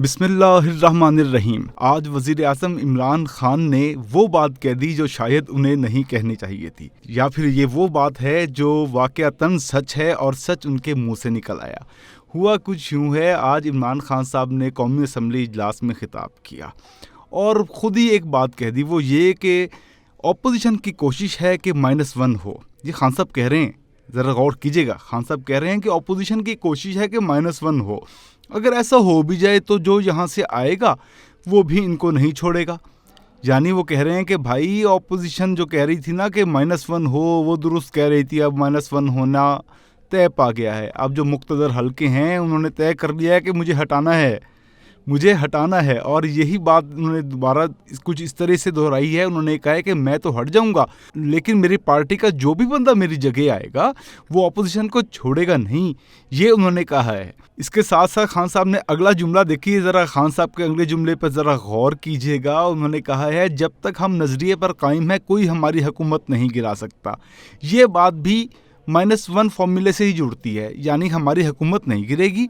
बिस्मिल्लाहिर्रहमानिर्रहीम। आज वज़ीर आज़म इमरान खान ने वो बात कह दी जो शायद उन्हें नहीं कहनी चाहिए थी, या फिर ये वो बात है जो वाक़अतन सच है और सच उनके मुंह से निकल आया। हुआ कुछ यूँ है, आज इमरान खान साहब ने कौमी असम्बली इजलास में ख़िताब किया और ख़ुद ही एक बात कह दी, वो ये कि अपोजिशन की कोशिश है कि -1 हो। ये खान साहब कह रहे हैं, ज़रा गौर कीजिएगा, खान साहब कह रहे हैं कि अपोजिशन की कोशिश है कि -1 हो। अगर ऐसा हो भी जाए तो जो यहाँ से आएगा वो भी इनको नहीं छोड़ेगा। यानी वो कह रहे हैं कि भाई ऑपोजिशन जो कह रही थी ना कि -1 हो, वो दुरुस्त कह रही थी, अब -1 होना तय पा गया है। अब जो मुक़्तदर हल्के हैं उन्होंने तय कर लिया है कि मुझे हटाना है और यही बात उन्होंने दोबारा कुछ इस तरह से दोहराई है। उन्होंने कहा है कि मैं तो हट जाऊंगा, लेकिन मेरी पार्टी का जो भी बंदा मेरी जगह आएगा वो अपोजिशन को छोड़ेगा नहीं, ये उन्होंने कहा है। इसके साथ साथ खान साहब ने अगला जुमला देखिए, ज़रा खान साहब के अगले जुमले पर ज़रा गौर कीजिएगा। उन्होंने कहा है, जब तक हम नज़रिए पर कायम है कोई हमारी हुकूमत नहीं गिरा सकता। ये बात भी -1 फॉर्मूले से ही जुड़ती है, यानी हमारी हुकूमत नहीं गिरेगी,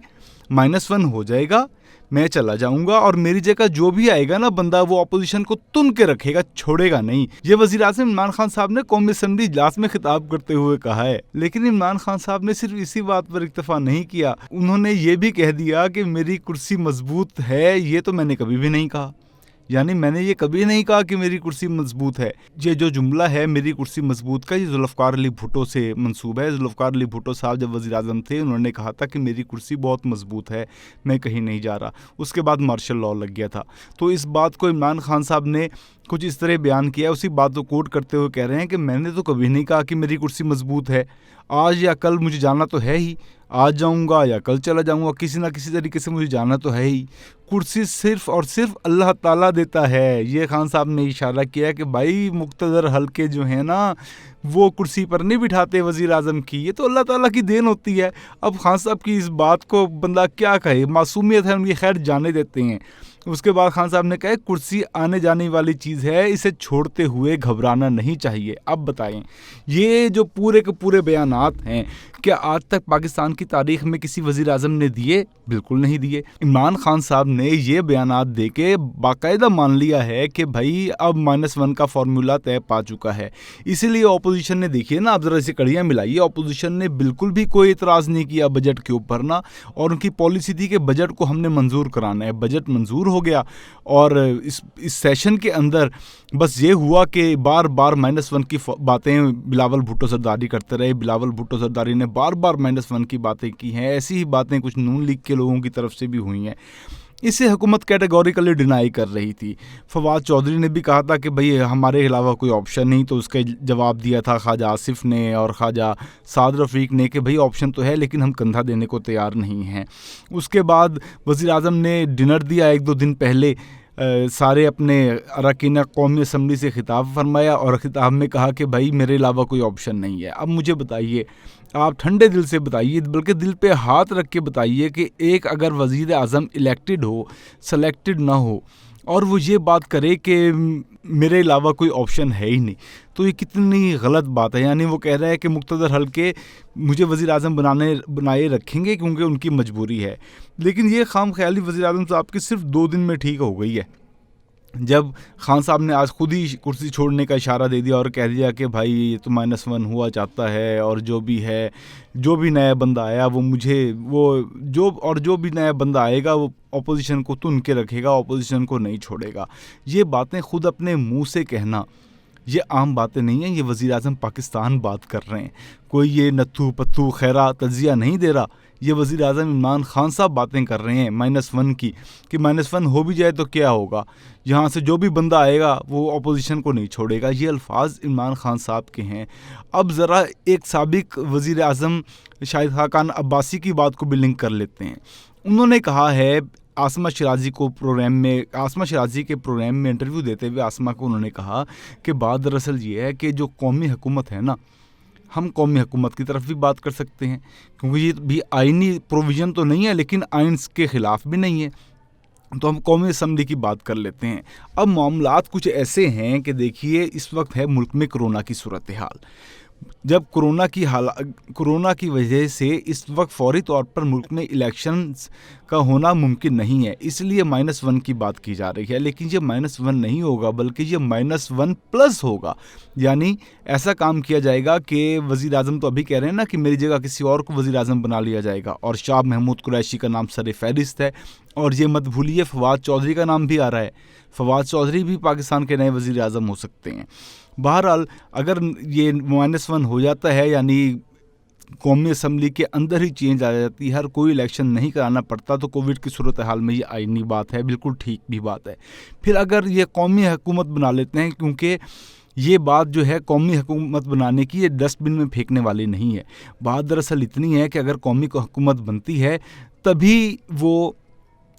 -1 हो जाएगा, मैं चला जाऊंगा और मेरी जगह जो भी आएगा ना बंदा, वो अपोजिशन को तुन के रखेगा, छोड़ेगा नहीं। ये वज़ीर आज़म इमरान खान साहब ने कौमी असम्बली इजलास में खिताब करते हुए कहा है। लेकिन इमरान खान साहब ने सिर्फ इसी बात पर इक्तफा नहीं किया, उन्होंने ये भी कह दिया कि मेरी कुर्सी मजबूत है। ये तो मैंने कभी भी नहीं कहा, यानी मैंने ये कभी नहीं कहा कि मेरी कुर्सी मजबूत है। ये जो जुमला है मेरी कुर्सी मजबूत का, ये जुल्फ़िकार अली भुट्टो से मंसूब है। जुल्फ़िकार अली भुट्टो साहब जब वज़ीर आज़म थे उन्होंने कहा था कि मेरी कुर्सी बहुत मजबूत है, मैं कहीं नहीं जा रहा। उसके बाद मार्शल लॉ लग गया था। तो इस बात को इमरान खान साहब ने कुछ इस तरह बयान किया, उसी बात को कोट करते हुए कह रहे हैं कि मैंने तो कभी नहीं कहा कि मेरी कुर्सी मजबूत है। आज या कल मुझे जाना तो है ही, आज जाऊंगा या कल चला जाऊंगा, किसी ना किसी तरीके से मुझे जाना तो है ही। कुर्सी सिर्फ और सिर्फ अल्लाह ताला देता है। ये खान साहब ने इशारा किया कि भाई मुक़्तदर हल्के जो हैं ना, वो कुर्सी पर नहीं बिठाते वज़ीर आज़म की, ये तो अल्लाह ताला की देन होती है। अब खान साहब की इस बात को बंदा क्या कहे, मासूमियत है उनकी, खैर जाने देते हैं। उसके बाद खान साहब ने कहा, कुर्सी आने जाने वाली चीज़ है, इसे छोड़ते हुए घबराना नहीं चाहिए। अब बताएं, ये जो पूरे के पूरे बयानात हैं, क्या आज तक पाकिस्तान की तारीख में किसी वज़ीर आज़म ने दिए? बिल्कुल नहीं दिए। इमरान खान साहब ने ये बयानात दे के बाकायदा मान लिया है कि भाई अब -1 का फार्मूला तय पा चुका है। इसीलिए अपोजिशन ने, देखिए ना, आप ज़रा इसे कड़ियाँ मिलाइए, अपोजिशन ने बिल्कुल भी कोई इतराज़ नहीं किया बजट के ऊपर ना, और उनकी पॉलिसी थी कि बजट को हमने मंजूर कराना है। बजट मंजूर हो गया और इस सेशन के अंदर बस ये हुआ कि बार बार -1 की बातें बिलावल भुट्टो सरदारी करते रहे। बिलावल भुट्टो सरदारी ने बार बार -1 की बातें की हैं। ऐसी ही बातें कुछ नून लीग के लोगों की तरफ से भी हुई हैं। इसे हुकूमत कैटेगोरिकली डिनाई कर रही थी। फवाद चौधरी ने भी कहा था कि भाई हमारे अलावा कोई ऑप्शन नहीं, तो उसका जवाब दिया था ख्वाजा आसिफ ने और ख्वाजा साद रफ़ीक ने कि भाई ऑप्शन तो है लेकिन हम कंधा देने को तैयार नहीं हैं। उसके बाद वज़ीर आज़म ने डिनर दिया 1-2 दिन पहले, सारे अपने अरकान कौमी असम्बली से ख़िताब फरमाया और ख़िताब में कहा कि भाई मेरे अलावा कोई ऑप्शन नहीं है। अब मुझे बताइए, आप ठंडे दिल से बताइए, बल्कि दिल पे हाथ रख के बताइए कि एक अगर वज़ीर आज़म इलेक्टेड हो, सेलेक्टेड ना हो, और वो ये बात करे कि मेरे अलावा कोई ऑप्शन है ही नहीं, तो ये कितनी गलत बात है। यानी वो कह रहा है कि मुक़्तदर हल्के मुझे वज़ीर आज़म बनाए रखेंगे क्योंकि उनकी मजबूरी है। लेकिन ये खाम ख्याली वज़ीर आज़म साहब की सिर्फ 2 दिन में ठीक हो गई है, जब खान साहब ने आज खुद ही कुर्सी छोड़ने का इशारा दे दिया और कह दिया कि भाई ये तो -1 हुआ चाहता है, और जो भी नया बंदा आया जो भी नया बंदा आएगा वो अपोजिशन को तुन के रखेगा, अपोजिशन को नहीं छोड़ेगा। ये बातें खुद अपने मुंह से कहना, ये आम बातें नहीं हैं। ये वज़ीर आज़म पाकिस्तान बात कर रहे हैं, कोई ये नत्थू पत्थू खैरा तजिया नहीं दे रहा। ये वज़ीर आज़म इमरान खान साहब बातें कर रहे हैं -1 की, कि -1 हो भी जाए तो क्या होगा, यहाँ से जो भी बंदा आएगा वो अपोजिशन को नहीं छोड़ेगा। ये अल्फाज इमरान खान साहब के हैं। अब ज़रा एक साबिक वज़ीर आज़म शाहिद खाकान अब्बासी की बात को भी लिंक कर लेते हैं। उन्होंने कहा है, आसमा शिराज़ी के प्रोग्राम में इंटरव्यू देते हुए आसमा को उन्होंने कहा कि बात दरअसल ये है कि जो कौमी हुकूमत है ना, हम कौमी हुकूमत की तरफ भी बात कर सकते हैं, क्योंकि ये भी आइनी प्रोविज़न तो नहीं है लेकिन आइन के ख़िलाफ़ भी नहीं है, तो हम कौमी असम्बली की बात कर लेते हैं। अब मामलात कुछ ऐसे हैं कि देखिए, इस वक्त है मुल्क में कोरोना की सूरत हाल। जब कोरोना की वजह से इस वक्त फौरी तौर पर मुल्क में इलेक्शंस का होना मुमकिन नहीं है, इसलिए -1 की बात की जा रही है। लेकिन ये -1 नहीं होगा, बल्कि ये -1+ होगा। यानी ऐसा काम किया जाएगा कि वज़ीर आज़म तो अभी कह रहे हैं ना कि मेरी जगह किसी और को वज़ीर आज़म बना लिया जाएगा, और शाह महमूद कुरैशी का नाम सर-ए-फ़हरिस्त है। और ये मत भूलिए फवाद चौधरी का नाम भी आ रहा है। फवाद चौधरी भी पाकिस्तान के नए वज़ीर आज़म हो सकते हैं। बहरहाल अगर ये -1 हो जाता है, यानी कौमी असम्बली के अंदर ही चेंज आ जाती है, हर कोई इलेक्शन नहीं कराना पड़ता, तो कोविड की सूरत हाल में ये आईनी बात है, बिल्कुल ठीक भी बात है। फिर अगर ये कौमी हुकूमत बना लेते हैं, क्योंकि ये बात जो है कौमी हुकूमत बनाने की, ये डस्टबिन में फेंकने वाली नहीं है। बात दरअसल इतनी है कि अगर कौमी हुकूमत बनती है तभी वो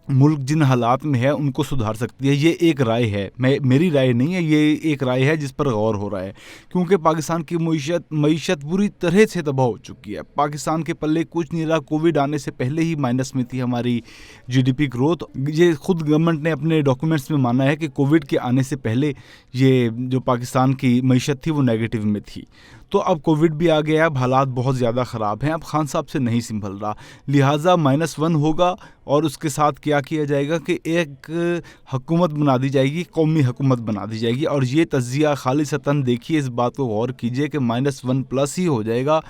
मुल्क जिन हालात में है उनको सुधार सकती है। ये एक राय है, मेरी राय नहीं है, ये एक राय है जिस पर गौर हो रहा है। क्योंकि पाकिस्तान की मईशत बुरी तरह से तबाह हो चुकी है। पाकिस्तान के पल्ले कुछ नहीं रहा। कोविड आने से पहले ही माइनस में थी हमारी GDP ग्रोथ। ये खुद गवर्नमेंट ने अपने डॉक्यूमेंट्स में माना है कि कोविड के आने से पहले ये जो पाकिस्तान की मईशत थी वो नेगेटिव में थी। तो अब कोविड भी आ गया, अब हालात बहुत ज़्यादा ख़राब हैं, अब खान साहब से नहीं संभल रहा, लिहाजा -1 होगा। और उसके साथ क्या किया जाएगा कि एक हुकूमत बना दी जाएगी, कौमी हुकूमत बना दी जाएगी। और ये तज्ज़िया खालिसतन, देखिए इस बात को गौर कीजिए कि -1+ ही हो जाएगा,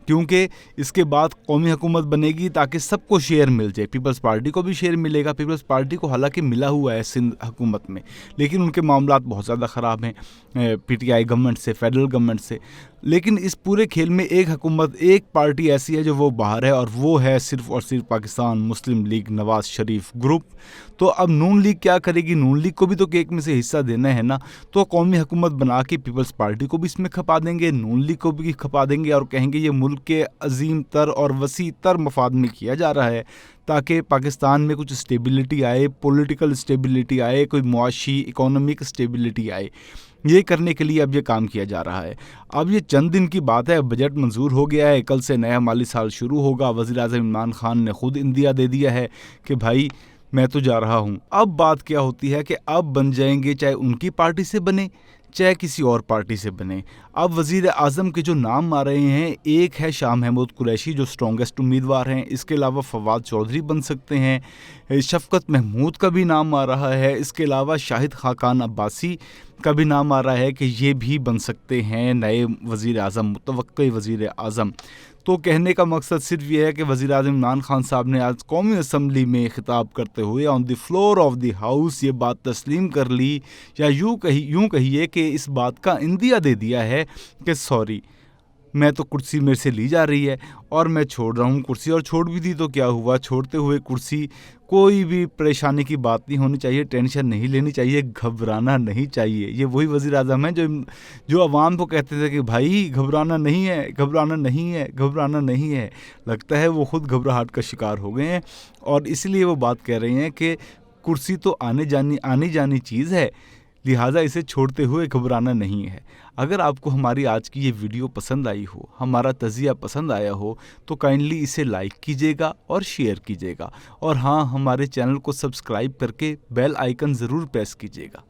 क्योंकि इसके बाद कौमी हुकूमत बनेगी ताकि सबको शेयर मिल जाए। पीपल्स पार्टी को भी शेयर मिलेगा। पीपल्स पार्टी को हालांकि मिला हुआ है सिंध हुकूमत में, लेकिन उनके मामलात बहुत ज़्यादा ख़राब हैं PTI गवर्नमेंट से, फेडरल गवर्नमेंट से। लेकिन इस पूरे खेल में एक हुकूमत, एक पार्टी ऐसी है जो वो बाहर है, और वो है सिर्फ़ और सिर्फ पाकिस्तान मुस्लिम लीग नवाज शरीफ ग्रुप। तो अब नून लीग क्या करेगी? नून लीग को भी तो केक में से हिस्सा देना है ना। तो कौमी हुकूमत बना के पीपल्स पार्टी को भी इसमें खपा देंगे, नून लीग को भी खपा देंगे, और कहेंगे ये मुल्क के अजीम तर और वसी तर मफाद में किया जा रहा है, ताकि पाकिस्तान में कुछ स्टेबिलिटी आए, पॉलिटिकल स्टेबिलिटी आए, कोई मुआशी इकोनॉमिक स्टेबिलिटी आए। ये करने के लिए अब ये काम किया जा रहा है। अब ये चंद दिन की बात है, बजट मंजूर हो गया है, कल से नया माली साल शुरू होगा। वज़ीर आज़म इमरान खान ने खुद इंदिया दे दिया है कि भाई मैं तो जा रहा हूँ। अब बात क्या होती है कि अब बन जाएंगे, चाहे उनकी पार्टी से बने चाहे किसी और पार्टी से बने। अब वज़ीर आज़म के जो नाम आ रहे हैं, एक है शाह महमूद कुरैशी जो स्ट्रॉन्गेस्ट उम्मीदवार हैं, इसके अलावा फवाद चौधरी बन सकते हैं, शफ़क़त महमूद का भी नाम आ रहा है, इसके अलावा शाहिद खाकान अब्बासी का भी नाम आ रहा है कि ये भी बन सकते हैं नए वज़ीर आज़म, मुतवक्किल वज़ीर आज़म। तो कहने का मकसद सिर्फ ये है कि वज़ीर आज़म इमरान खान साहब ने आज कौमी असम्बली में ख़िताब करते हुए on the floor of the house ये बात तस्लीम कर ली, या यूँ कहिए कि इस बात का इंदिया दे दिया है कि सॉरी, मैं तो कुर्सी मेरे से ली जा रही है और मैं छोड़ रहा हूँ कुर्सी। और छोड़ भी दी तो क्या हुआ, छोड़ते हुए कुर्सी कोई भी परेशानी की बात नहीं होनी चाहिए, टेंशन नहीं लेनी चाहिए, घबराना नहीं चाहिए। ये वही वज़ीर आज़म है जो अवाम को कहते थे कि भाई घबराना नहीं है, घबराना नहीं है, घबराना नहीं है। लगता है वो ख़ुद घबराहट का शिकार हो गए हैं, और इसलिए वो बात कह रही हैं कि कुर्सी तो आनी जानी चीज़ है, लिहाजा इसे छोड़ते हुए घबराना नहीं है। अगर आपको हमारी आज की ये वीडियो पसंद आई हो, हमारा तज़िया पसंद आया हो, तो काइंडली इसे लाइक कीजिएगा और शेयर कीजिएगा। और हाँ, हमारे चैनल को सब्सक्राइब करके बेल आइकन ज़रूर प्रेस कीजिएगा।